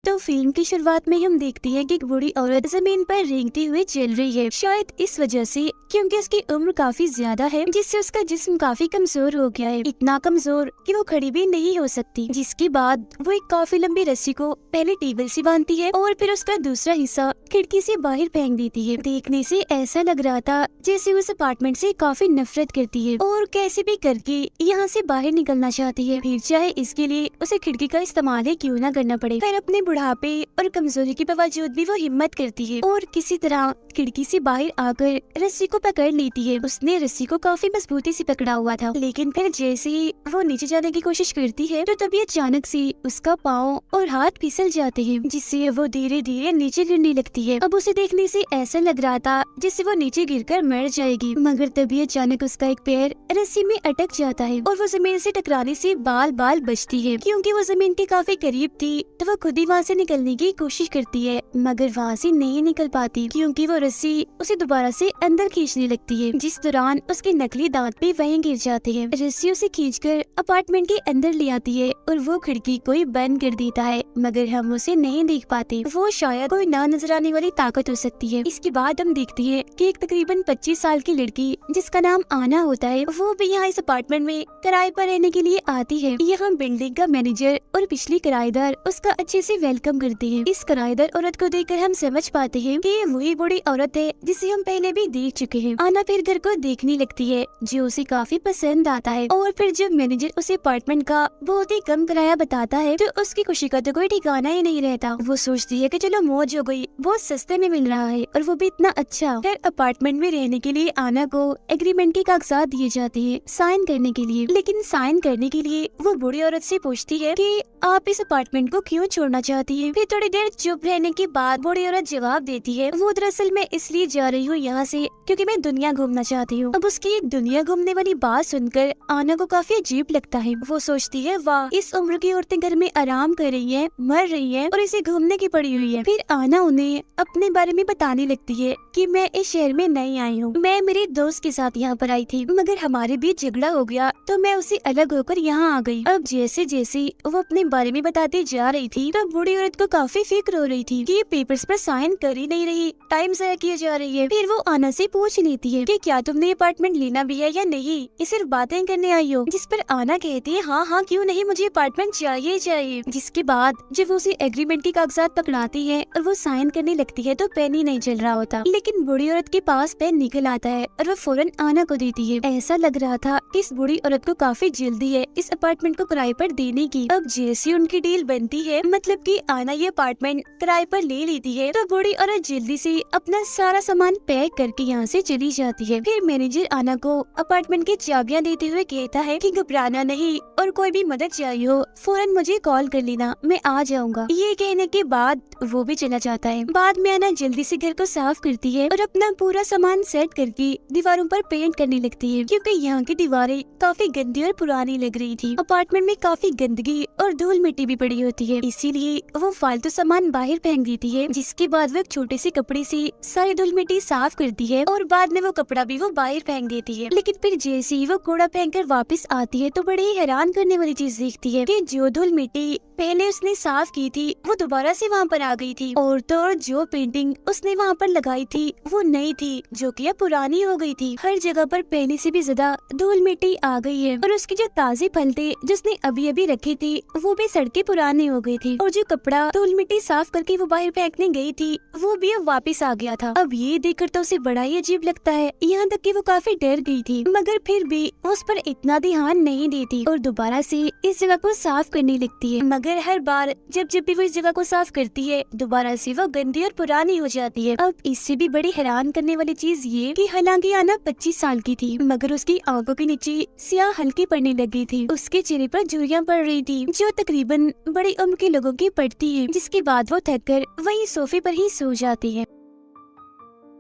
तो फिल्म की शुरुआत में हम देखते हैं कि एक बूढ़ी औरत जमीन पर रेंगती हुई चल रही है, शायद इस वजह से क्योंकि उसकी उम्र काफी ज्यादा है, जिससे उसका जिस्म काफी कमजोर हो गया है, इतना कमजोर कि वो खड़ी भी नहीं हो सकती। जिसके बाद वो एक काफी लंबी रस्सी को पहले टेबल से बांधती है और फिर उसका दूसरा हिस्सा खिड़की से बाहर फेंक देती है। देखने से ऐसा लग रहा था जैसे उस अपार्टमेंट से काफी नफरत करती है और कैसे भी करके यहाँ से बाहर निकलना चाहती है, फिर चाहे इसके लिए उसे खिड़की का इस्तेमाल ही क्यों ना करना पड़े। फिर अपने बुढ़ापे और कमजोरी के बावजूद भी वो हिम्मत करती है और किसी तरह खिड़की से बाहर आकर रस्सी को पकड़ लेती है। उसने रस्सी को काफी मजबूती से पकड़ा हुआ था, लेकिन फिर जैसे ही वो नीचे जाने की कोशिश करती है तो तभी अचानक से उसका पाँव और हाथ फिसल जाते हैं, जिससे वो धीरे धीरे नीचे गिरने लगती है। अब उसे देखने से ऐसा लग रहा था जिससे वो नीचे गिरकर मर जाएगी, मगर तभी अचानक उसका एक पैर रस्सी में अटक जाता है और वो जमीन से टकराने से बाल बाल बचती है। क्योंकि वो जमीन के काफी करीब थी तो वो खुद ही वहाँ से निकलने की कोशिश करती है, मगर वहाँ से नहीं निकल पाती क्योंकि वो रस्सी उसे दोबारा से अंदर खींचने लगती है, जिस दौरान उसके नकली दांत भी वहीं गिर जाते हैं। रस्सी उसे खींचकर अपार्टमेंट के अंदर ले आती है और वो खिड़की को ही बंद कर देता है, मगर हम उसे नहीं देख पाते। वो शायद कोई ना नजर आने वाली ताकत हो सकती है। इसके बाद हम देखते हैं कि एक तकरीबन 25 साल की लड़की जिसका नाम आना होता है, वो भी यहाँ इस अपार्टमेंट में किराए पर रहने के लिए आती है। यहाँ बिल्डिंग का मैनेजर और पिछली किराएदार उसका अच्छे से वेलकम करते हैं। इस किराएदार औरत को देखकर हम समझ पाते हैं कि ये वही बूढ़ी औरत है जिसे हम पहले भी देख चुके हैं। आना फिर घर को देखने लगती है जो उसे काफी पसंद आता है और फिर जब मैनेजर उसे अपार्टमेंट का बहुत ही कम किराया बताता है तो उसकी खुशी का तो कोई ठिकाना ही नहीं रहता। वो सोचती है कि चलो मौज हो गई, बहुत सस्ते में मिल रहा है और वो भी इतना अच्छा। फिर अपार्टमेंट में रहने के लिए आना को एग्रीमेंट के कागजात दिए जाते हैं साइन करने के लिए, लेकिन साइन करने के लिए वो बूढ़ी औरत से पूछती है कि आप इस अपार्टमेंट को क्यों छोड़ना चाहती है। फिर थोड़ी देर चुप रहने के बाद बूढ़ी औरत जवाब देती है, वो दरअसल मैं इसलिए जा रही हूँ यहाँ से क्योंकि मैं दुनिया घूमना चाहती हूँ। अब उसकी एक दुनिया घूमने वाली बात सुनकर आना को काफी अजीब लगता है। वो सोचती है वाह, इस उम्र की औरतें घर में आराम कर रही है, मर रही है और इसे घूमने की पड़ी हुई है। फिर आना उन्हें अपने बारे में बताने लगती है कि मैं इस शहर में नहीं आई हूँ, मैं मेरे दोस्त के साथ यहाँ पर आई थी, मगर हमारे बीच झगड़ा हो गया तो मैं उससे अलग होकर यहाँ आ गई। अब जैसे जैसे वो अपने बारे में बताती जा रही थी तो बूढ़ी औरत को काफी फिक्र हो रही थी कि ये पेपर्स पर साइन कर ही नहीं रही, टाइम ज़ाया किया जा रही है। फिर वो आना से पूछ लेती है कि क्या तुमने अपार्टमेंट लेना भी है या नहीं, ये सिर्फ बातें करने आई हो। जिस पर आना कहती है हाँ हाँ क्यों नहीं, मुझे अपार्टमेंट चाहिए चाहिए। जिसके बाद जब वो उसे एग्रीमेंट के कागजात पकड़ाती है और वो साइन करने लगती है तो पेन ही नहीं चल रहा होता, लेकिन बूढ़ी औरत के पास पेन निकल आता है और वो फौरन आना को देती है। ऐसा लग रहा था कि इस बूढ़ी औरत को काफी जल्दी है इस अपार्टमेंट को किराए पर देने की। अब जैसी उनकी डील बनती है, मतलब कि आना ये अपार्टमेंट किराए पर ले लेती है, तो बूढ़ी औरत जल्दी से अपना सारा सामान पैक करके यहाँ से चली जाती है। फिर मैनेजर आना को अपार्टमेंट की चाबियां देते हुए कहता है कि घबराना नहीं और कोई भी मदद चाहिए हो फौरन मुझे कॉल कर लेना, मैं आ जाऊंगा। ये कहने के बाद वो भी चला जाता है। बाद में आना जल्दी से घर को साफ करती है और अपना पूरा सामान सेट करके दीवारों पर पेंट करने लगती है, क्योंकि यहाँ की दीवारें काफी गंदी और पुरानी लग रही थी। अपार्टमेंट में काफी गंदगी और धूल मिट्टी भी पड़ी होती है, इसीलिए वो फालतू सामान बाहर फेंक देती है। जिसके बाद वो एक छोटे से कपड़े से सारी धूल मिट्टी साफ करती है और बाद में वो कपड़ा भी वो बाहर फेंक देती है। लेकिन फिर जैसे ही वो कूड़ा फेंक कर वापस आती है तो बड़ी ही हैरान करने वाली चीज देखती है कि जो धूल मिट्टी पहले उसने साफ की थी वो दोबारा से वहाँ पर आ गई थी, और तो और जो पेंटिंग उसने वहाँ पर लगाई थी वो नई थी जो कि अब पुरानी हो गई थी। हर जगह पर पहले से भी ज्यादा धूल मिट्टी आ गई है और उसके जो ताजे फल थे जिसने अभी अभी रखे थे वो भी सड़के पुराने हो गई थी, और जो कपड़ा धूल मिट्टी साफ करके वो बाहर फेंकने गई थी वो भी अब वापस आ गया था। अब ये देखकर तो उसे बड़ा ही अजीब लगता है, यहाँ तक कि वो काफी डर गई थी, मगर फिर भी उस पर इतना ध्यान नहीं देती और दोबारा से इस जगह को साफ करने लगती है। मगर हर बार जब भी वो इस जगह को साफ करती है दोबारा से वो गंदी और पुरानी हो जाती है। अब इससे भी बड़ी हैरान करने वाली चीज ये कि हालांकि आना 25 साल की थी, मगर उसकी आंखों के नीचे स्याह हल्की पड़ने लगी थी, उसके चेहरे पर झुर्रियां पड़ रही थी जो तकरीबन बड़ी उम्र के लोगों की पड़ती है। जिसके बाद वो थक कर वही सोफे पर ही सो जाती है।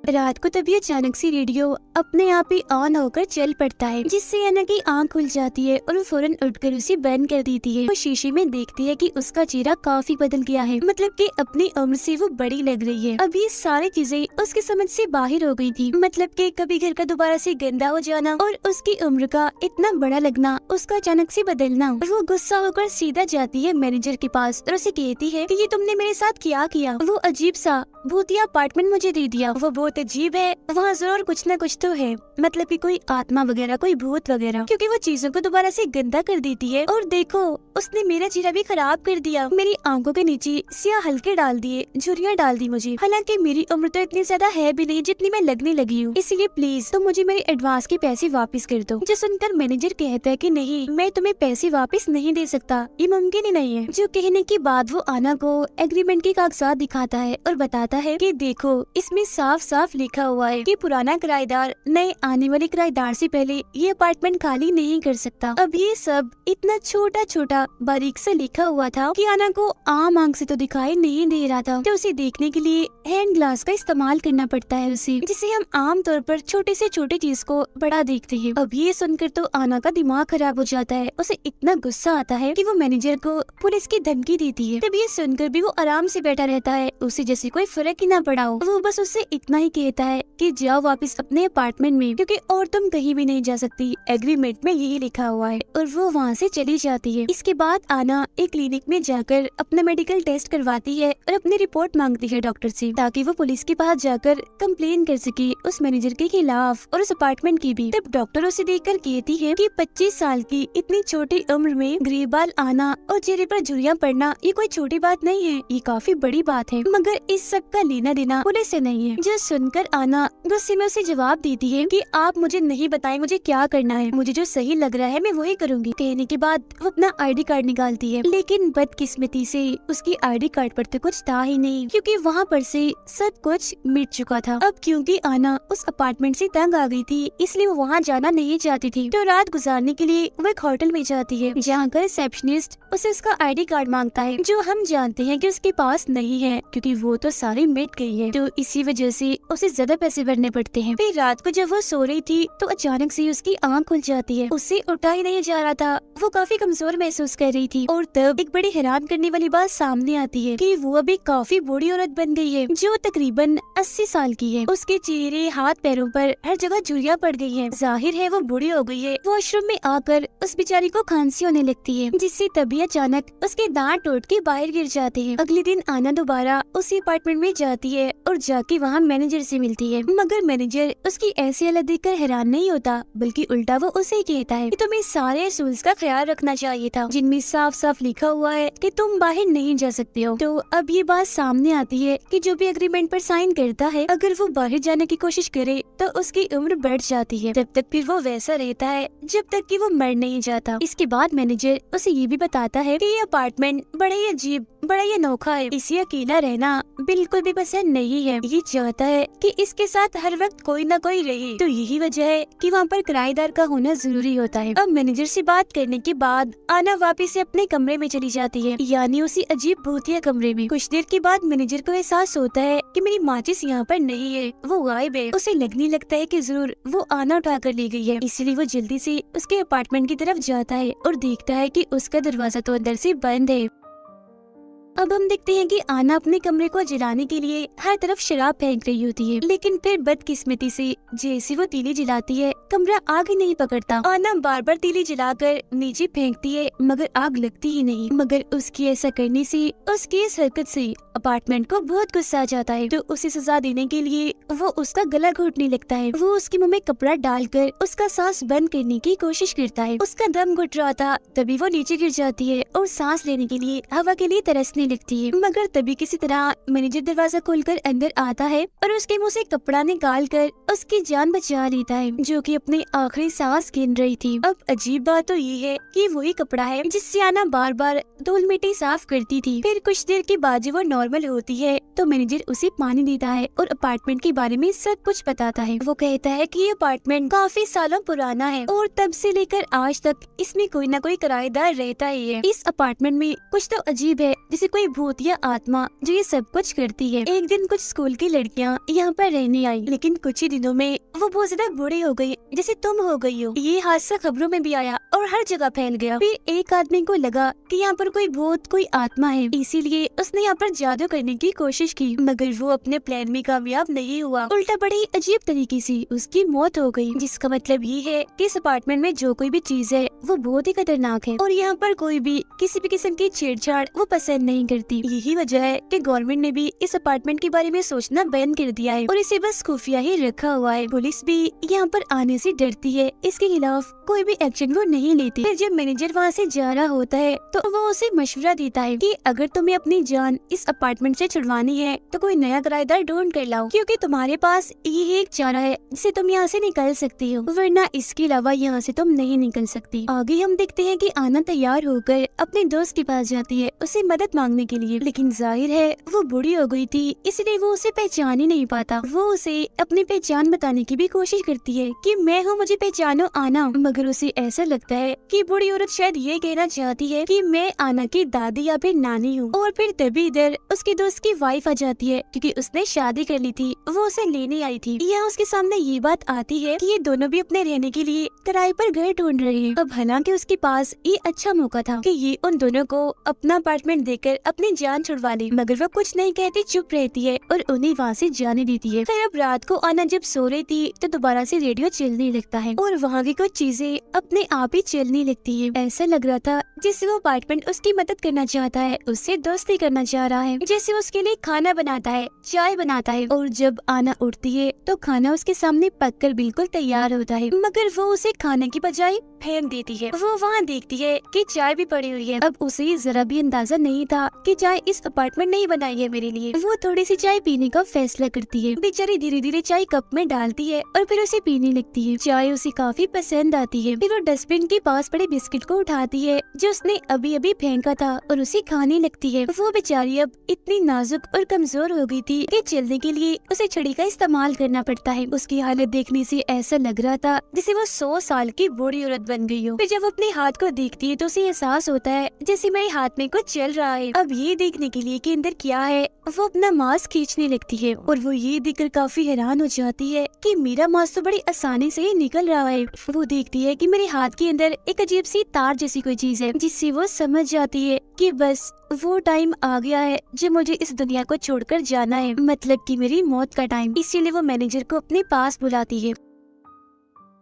रात को तभी अचानक से रेडियो अपने आप ही ऑन होकर चल पड़ता है, जिससे अना की आंख खुल जाती है और वो फौरन उठकर उसे बंद कर देती है। वो शीशे में देखती है कि उसका चेहरा काफी बदल गया है, मतलब कि अपनी उम्र से वो बड़ी लग रही है। अब ये सारी चीजें उसकी समझ से बाहर हो गई थी, मतलब कि कभी घर का दोबारा से गंदा हो जाना और उसकी उम्र का इतना बड़ा लगना, उसका अचानक से बदलना। वो गुस्सा होकर सीधा जाती है मैनेजर के पास और उसे कहती है कि ये तुमने मेरे साथ क्या किया? वो अजीब सा भूतिया अपार्टमेंट मुझे दे दिया। वो बहुत अजीब है, वहाँ जरूर कुछ न कुछ तो है, मतलब कि कोई आत्मा वगैरह, कोई भूत वगैरह, क्योंकि वो चीजों को दोबारा से गंदा कर देती है। और देखो, उसने मेरा चेहरा भी खराब कर दिया, मेरी आंखों के नीचे सियाह हल्के डाल दिए, झुर्रियाँ डाल दी मुझे। हालांकि मेरी उम्र तो इतनी ज्यादा है भी नहीं जितनी मैं लगने लगी हूँ, इसलिए प्लीज तुम मुझे मेरे एडवांस के पैसे वापस कर दो। जो सुनकर मैनेजर कहता है कि नहीं, मैं तुम्हें पैसे वापस नहीं दे सकता, ये मुमकिन ही नहीं है। जो कहने के बाद वो आना को एग्रीमेंट के कागजात दिखाता है और बताता है कि देखो, इसमें साफ साफ लिखा हुआ है कि पुराना किराएदार नए आने वाले किराएदार से पहले ये अपार्टमेंट खाली नहीं कर सकता। अब ये सब इतना छोटा छोटा बारीक से लिखा हुआ था कि आना को आम आंख से तो दिखाई नहीं दे रहा था, तो उसे देखने के लिए हैंड ग्लास का इस्तेमाल करना पड़ता है उसे, जिसे हम आम तौर पर छोटे से छोटे चीज को बड़ा देखते हैं। अब ये सुनकर तो आना का दिमाग खराब हो जाता है, उसे इतना गुस्सा आता है कि वो मैनेजर को पुलिस की धमकी देती है। तब ये सुनकर भी वो आराम से बैठा रहता है, उसे जैसे कोई फर्क ही ना पड़ा हो। वो बस उससे इतना ही कहता है कि जाओ वापस अपने अपार्टमेंट में, क्योंकि और तुम कहीं भी नहीं जा सकती, एग्रीमेंट में यही लिखा हुआ है। और वो वहाँ से चली जाती है। इसके बाद आना एक क्लिनिक में जाकर अपना मेडिकल टेस्ट करवाती है और अपनी रिपोर्ट मांगती है डॉक्टर से, ताकि वो पुलिस के पास जाकर कंप्लेन कर सके उस मैनेजर के खिलाफ और उस अपार्टमेंट की भी। तब डॉक्टर उसे देखकर कहती है कि 25 साल की इतनी छोटी उम्र में ग्रे बाल आना और चेहरे पर झुर्रियां पड़ना ये कोई छोटी बात नहीं है, ये काफी बड़ी बात है, मगर इस सब का लेना देना पुलिस से नहीं है। जो सुनकर आना गुस्से में उसे जवाब देती है कि आप मुझे नहीं बताएं मुझे क्या करना है, मुझे जो सही लग रहा है मैं वही करूंगी। कहने के बाद वो अपना ID कार्ड निकालती है, लेकिन बदकिस्मती से उसकी ID कार्ड पर तो कुछ था ही नहीं, क्योंकि वहाँ पर से सब कुछ मिट चुका था। अब क्योंकि आना उस अपार्टमेंट से तंग आ गई थी, इसलिए वो वहाँ जाना नहीं चाहती थी, तो रात गुजारने के लिए वो एक होटल में जाती है, जहाँ का रिसेप्शनिस्ट उसे उसका ID कार्ड मांगता है, जो हम जानते हैं कि उसके पास नहीं है, क्योंकि वो तो सारी मिट गई है, तो इसी वजह से उसे ज्यादा पैसे भरने पड़ते हैं। फिर रात को जब वो सो रही थी तो अचानक से उसकी आंख खुल जाती है, उससे उठा ही नहीं जा रहा था, वो काफी कमजोर महसूस कर रही थी। और तब एक बड़ी हैरान करने वाली बात सामने आती है कि वो अभी काफी बूढ़ी औरत बन गई है, जो तकरीबन 80 साल की है। उसके चेहरे, हाथ, पैरों पर हर जगह झुर्रियां पड़ गई है, जाहिर है वो बूढ़ी हो गई है। वॉशरूम में आकर उस बेचारी को खांसी होने लगती है, जिससे तभी अचानक उसके दांत टूट के बाहर गिर जाते हैं। अगले दिन आना दोबारा उसी अपार्टमेंट में जाती है और जाके वहाँ मैनेजर से मिलती है, मगर मैनेजर उसकी ऐसी हालत देखकर हैरान नहीं होता, बल्कि उल्टा वो उसे कहता है कि तुम्हें सारे असूल्स का ख्याल रखना चाहिए था, जिनमें साफ साफ लिखा हुआ है कि तुम बाहर नहीं जा सकते हो। तो अब ये बात सामने आती है कि जो भी एग्रीमेंट पर साइन करता है, अगर वो बाहर जाने की कोशिश करे तो उसकी उम्र बढ़ जाती है, तब तक फिर वो वैसा रहता है जब तक कि वो मर नहीं जाता। इसके बाद मैनेजर उसे ये भी बताता है कि ये अपार्टमेंट बड़ा ही अजीब, बड़ा ही अनोखा है, इसे अकेला रहना बिल्कुल भी पसंद नहीं है, ये चाहता है कि इसके साथ हर वक्त कोई न कोई रहे, तो यही वजह है कि वहाँ पर किराएदार का होना जरूरी होता है। अब मैनेजर से बात करने के बाद आना वापस से अपने कमरे में चली जाती है, यानी उसी अजीब भूतिया कमरे में। कुछ देर के बाद मैनेजर को एहसास होता है कि मेरी माचिस यहाँ पर नहीं है, वो गायब है। उसे लगने लगता है कि जरूर वो आना उठा कर ले गई है, इसलिए वो जल्दी से उसके अपार्टमेंट की तरफ जाता है और देखता है कि उसका दरवाजा तो अंदर से बंद है। अब हम देखते हैं कि आना अपने कमरे को जलाने के लिए हर तरफ शराब फेंक रही होती है, लेकिन फिर बदकिस्मती से जैसे वो तीली जलाती है, कमरा आग ही नहीं पकड़ता। आना बार बार तीली जलाकर नीचे फेंकती है, मगर आग लगती ही नहीं। मगर उसकी ऐसा करने से, उसकी इस हरकत से अपार्टमेंट को बहुत गुस्सा आ जाता है, तो उसे सजा देने के लिए वो उसका गला घोटने लगता है। वो उसके मुंह में कपड़ा डालकर उसका सांस बंद करने की कोशिश करता है। उसका दम घुट रहा था, तभी वो नीचे गिर जाती है और सांस लेने के लिए हवा के लिए तरसने लगती है। मगर तभी किसी तरह मैनेजर दरवाजा खोलकर अंदर आता है और उसके मुंह से कपड़ा निकाल कर उसकी जान बचा लेता है, जो कि अपनी आखिरी सांस गिन रही थी। अब अजीब बात तो ये है कि वही कपड़ा है जिससे आना बार बार धूल मिट्टी साफ करती थी। फिर कुछ देर के बाद जब वो नॉर्मल होती है तो मैनेजर उसे पानी देता है और अपार्टमेंट के बारे में सब कुछ बताता है। वो कहता है कि ये अपार्टमेंट काफी सालों पुराना है और तब से लेकर आज तक इसमें कोई न कोई किराएदार रहता ही है। इस अपार्टमेंट में कुछ तो अजीब है, जैसे कोई भूत या आत्मा जो ये सब कुछ करती है। एक दिन कुछ स्कूल की लड़कियाँ यहाँ पर रहने आई, लेकिन कुछ ही दिनों में वो बहुत ज्यादा बूढ़ी हो गई, जैसे तुम हो गई हो। ये हादसा खबरों में भी आया और हर जगह फैल गया। फिर एक आदमी को लगा कि यहाँ पर कोई भूत, कोई आत्मा है, इसीलिए उसने यहाँ पर जादू करने की कोशिश की, मगर वो अपने प्लान में कामयाब नहीं हुआ। उल्टा बड़ी अजीब तरीके से उसकी मौत हो गई, जिसका मतलब ये है कि इस अपार्टमेंट में जो कोई भी चीज है वो बहुत ही खतरनाक है और यहाँ पर कोई भी किसी भी किस्म की छेड़छाड़ वो पसंद नहीं करती। यही वजह है कि गवर्नमेंट ने भी इस अपार्टमेंट के बारे में सोचना बैन कर दिया है और इसे बस खुफिया ही रखा हुआ है। पुलिस भी यहाँ पर आने से डरती है, इसके खिलाफ कोई भी एक्शन वो नहीं लेती। फिर जब मैनेजर वहाँ से जा रहा होता है तो वो उसे मशवरा देता है कि अगर तुम्हें अपनी जान इस अपार्टमेंट से छुड़वानी है तो कोई नया किराएदार ढूंढ कर लाओ, क्योंकि तुम्हारे पास ये एक चारा है जिससे तुम यहाँ से निकल सकती हो, वरना इसके अलावा यहाँ से तुम नहीं निकल सकती। आगे हम देखते हैं कि आना तैयार होकर अपने दोस्त के पास जाती है उसे मदद मांगने के लिए, लेकिन जाहिर है वो बूढ़ी हो गई थी, इसलिए वो उसे पहचान ही नहीं पाता। वो उसे अपनी पहचान बताने की भी कोशिश करती है कि मैं हूँ, मुझे पहचानो आना, मगर उसे ऐसा लगता है कि बूढ़ी औरत शायद ये कहना चाहती है कि मैं आना की दादी या फिर नानी हूँ। और फिर तभी इधर उसके दोस्त की वाइफ आ जाती है, क्योंकि उसने शादी कर ली थी, वो उसे लेने आई थी। यहाँ उसके सामने ये बात आती है कि ये दोनों भी अपने रहने के लिए किराए पर घर ढूंढ रहे हैं। अब हालांकि उसके पास ये अच्छा मौका था कि ये उन दोनों को अपना अपार्टमेंट देकर अपनी जान छुड़वा ले, मगर वो कुछ नहीं कहती, चुप रहती है और उन्हें वहाँ से जाने देती है। फिर अब रात को आना जब सो रही थी तो दोबारा से रेडियो चलने लगता है और वहाँ की कुछ चीजें अपने आप ही चलने लगती है। ऐसा लग रहा था जैसे वो अपार्टमेंट उसकी मदद करना चाहता है, उससे दोस्ती करना चाह रहा है, जैसे उसके लिए खाना बनाता है, चाय बनाता है। और जब आना उठती है तो खाना उसके सामने पककर बिल्कुल तैयार होता है, मगर वो उसे खाने की बजाय फेंक देती है। वो वहाँ देखती है कि चाय भी पड़ी हुई है। अब उसे जरा भी अंदाजा नहीं था कि चाय इस अपार्टमेंट नहीं बनाई है मेरे लिए। वो थोड़ी सी चाय पीने का फैसला करती है। बेचारी धीरे धीरे चाय कप में डालती है और फिर उसे पीने लगती है। चाय उसे काफी पसंद आती है। फिर वो डस्टबिन के पास पड़े बिस्किट को उठाती है जो उसने अभी अभी फेंका था और उसे खाने लगती है। वो बेचारी अब इतनी नाजुक और कमजोर हो गई थी कि चलने के लिए उसे छड़ी का इस्तेमाल करना पड़ता है। उसकी हालत देखने से ऐसा लग रहा था जैसे वो 100 साल की बूढ़ी औरत बन गई हो। फिर जब अपने हाथ को देखती है तो उसे एहसास होता है जैसे मेरे हाथ में कुछ चल रहा है। अब ये देखने के लिए कि अंदर क्या है, वो अपना मास्क खींचने लगती है और वो ये देखकर काफी हैरान हो जाती है कि मेरा मास्क तो बड़ी आसानी से ही निकल रहा है। वो देखती है कि मेरे हाथ के अंदर एक अजीब सी तार जैसी कोई चीज है, जिससे वो समझ जाती है कि बस वो टाइम आ गया है जब मुझे इस दुनिया को छोड़कर जाना है, मतलब कि मेरी मौत का टाइम। इसीलिए वो मैनेजर को अपने पास बुलाती है।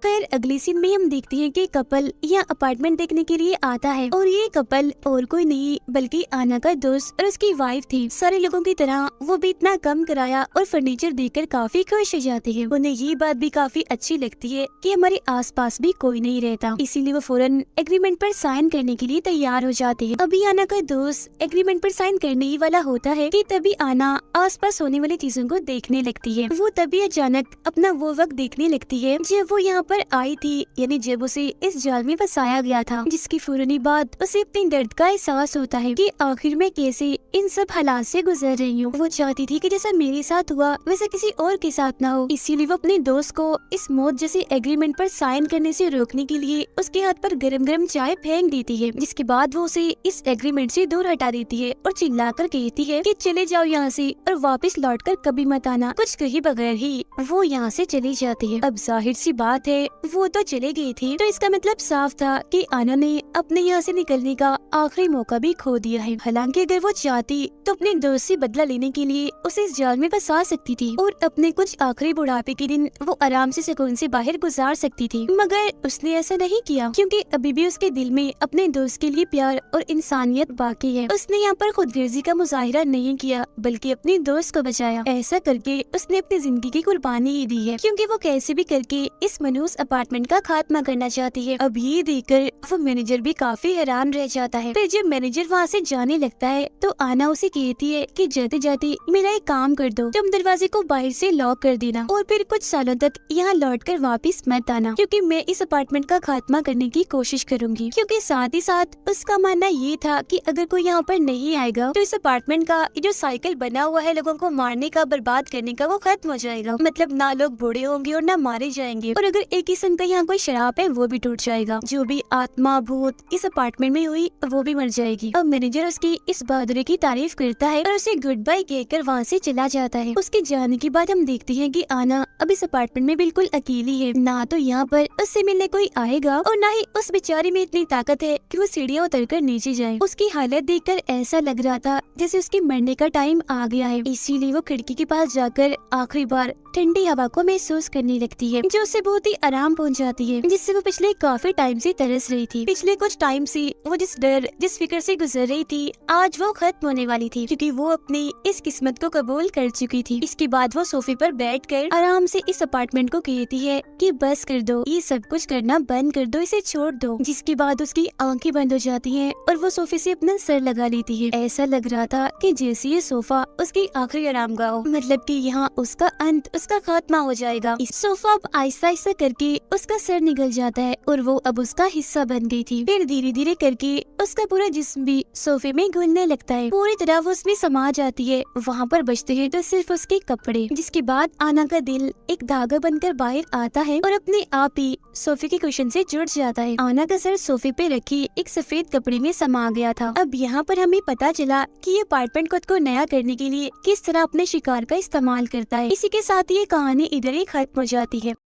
फिर अगली सीन में हम देखते हैं कि कपल यहाँ अपार्टमेंट देखने के लिए आता है और ये कपल और कोई नहीं बल्कि आना का दोस्त और उसकी वाइफ थी। सारे लोगों की तरह वो भी इतना कम किराया और फर्नीचर देखकर काफी खुश हो जाती है। उन्हें ये बात भी काफी अच्छी लगती है कि हमारे आसपास भी कोई नहीं रहता, इसीलिए वो फौरन एग्रीमेंट पर साइन करने के लिए तैयार हो जाती है। अभी आना का दोस्त एग्रीमेंट पर साइन करने ही वाला होता है कि तभी आना आसपास होने वाली चीजों को देखने लगती है। वो तभी अचानक अपना वो वक्त देखने लगती है जब वो यहाँ पर आई थी, यानी जब उसे इस जाल में फंसाया गया था, जिसकी फौरनी बाद उसे अपने दर्द का एहसास होता है कि आखिर में कैसे इन सब हालात से गुजर रही हूँ। वो चाहती थी कि जैसा मेरे साथ हुआ वैसा किसी और के साथ ना हो, इसीलिए वो अपने दोस्त को इस मौत जैसे एग्रीमेंट पर साइन करने से रोकने के लिए उसके हाथ पर गरम गरम चाय फेंक देती है, जिसके बाद वो उसे इस एग्रीमेंट से दूर हटा देती है और चिल्लाकर कहती है कि चले जाओ यहाँ से और वापस लौटकर कभी मत आना। कुछ कहे बगैर ही वो यहाँ से चली जाती है। अब जाहिर सी बात है वो तो चले गई थी, तो इसका मतलब साफ था कि आना ने अपने यहाँ से निकलने का आखिरी मौका भी खो दिया है। हालांकि अगर वो चाहती तो अपने दोस्त से बदला लेने के लिए उसे इस जाल में फंसा सकती थी और अपने कुछ आखिरी बुढ़ापे के दिन वो आराम से सुकून से बाहर गुजार सकती थी, मगर उसने ऐसा नहीं किया क्योंकि अभी भी उसके दिल में अपने दोस्त के लिए प्यार और इंसानियत बाकी है। उसने यहाँ पर खुदगर्जी का मुजाहिरा नहीं किया बल्कि अपने दोस्त को बचाया। ऐसा करके उसने अपनी जिंदगी की कुर्बानी ही दी है, क्योंकि वो कैसे भी करके इस मनहूस उस अपार्टमेंट का खात्मा करना चाहती है। अब ये देखकर वो मैनेजर भी काफी हैरान रह जाता है। फिर जब मैनेजर वहाँ से जाने लगता है तो आना उसे कहती है कि जाते जाते मेरा एक काम कर दो, तुम दरवाजे को बाहर से लॉक कर देना और फिर कुछ सालों तक यहाँ लौटकर वापस मत आना, क्योंकि मैं इस अपार्टमेंट का खात्मा करने की कोशिश करूंगी। क्योंकि साथ ही साथ उसका मानना ये था कि अगर कोई यहाँ पर नहीं आएगा तो इस अपार्टमेंट का जो साइकिल बना हुआ है लोगों को मारने का, बर्बाद करने का, वो खत्म हो जाएगा। मतलब ना लोग बूढ़े होंगे और ना मारे जाएंगे, और अगर एक किस्म का यहाँ कोई शराब है वो भी टूट जाएगा। जो भी आत्मा भूत इस अपार्टमेंट में हुई वो भी मर जाएगी। अब मैनेजर उसकी इस बहादुरी की तारीफ करता है और उसे गुड बाय कहकर वहाँ से चला जाता है। उसके जाने के बाद हम देखते हैं कि आना अब इस अपार्टमेंट में बिल्कुल अकेली है। ना तो यहाँ पर उससे मिलने कोई आएगा और ना ही उस बेचारी में इतनी ताकत है कि वो सीढ़ियाँ उतरकर नीचे जाए। उसकी हालत देखकर ऐसा लग रहा था जैसे उसके मरने का टाइम आ गया है। इसीलिए वो खिड़की के पास जाकर आखिरी बार ठंडी हवा को महसूस करने लगती है, जो उसे बहुत ही आराम पहुंचाती है, जिससे वो पिछले काफी टाइम से तरस रही थी। पिछले कुछ टाइम से वो जिस डर जिस फिक्र से गुजर रही थी आज वो खत्म होने वाली थी, क्योंकि वो अपनी इस किस्मत को कबूल कर चुकी थी। इसके बाद वो सोफे पर बैठकर आराम से इस अपार्टमेंट को कहती है कि बस कर दो, ये सब कुछ करना बंद कर दो, इसे छोड़ दो। जिसके बाद उसकी आंखें बंद हो जाती हैं और वो सोफे से अपना सर लगा लेती है। ऐसा लग रहा था कि जैसे ये सोफा उसकी आखिरी आरामगाह हो, मतलब कि यहाँ उसका अंत, उसका खात्मा हो जाएगा। इस सोफा अब आहिस्ता आहिस्ता करके उसका सर निकल जाता है और वो अब उसका हिस्सा बन गई थी। फिर धीरे धीरे करके उसका पूरा जिस्म भी सोफे में घुलने लगता है, पूरी तरह वो उसमें समा जाती है। वहाँ पर बचते हैं तो सिर्फ उसके कपड़े। जिसके बाद आना का दिल एक धागा बनकर बाहर आता है और अपने आप ही सोफे के कुशन से जुड़ जाता है। आना का सर सोफे पे रखी एक सफेद कपड़े में समा गया था। अब यहाँ पर हमें पता चला कि ये अपार्टमेंट खुद को नया करने के लिए किस तरह अपने शिकार का इस्तेमाल करता है। इसी के साथ ये कहानी इधर ही खत्म हो जाती है।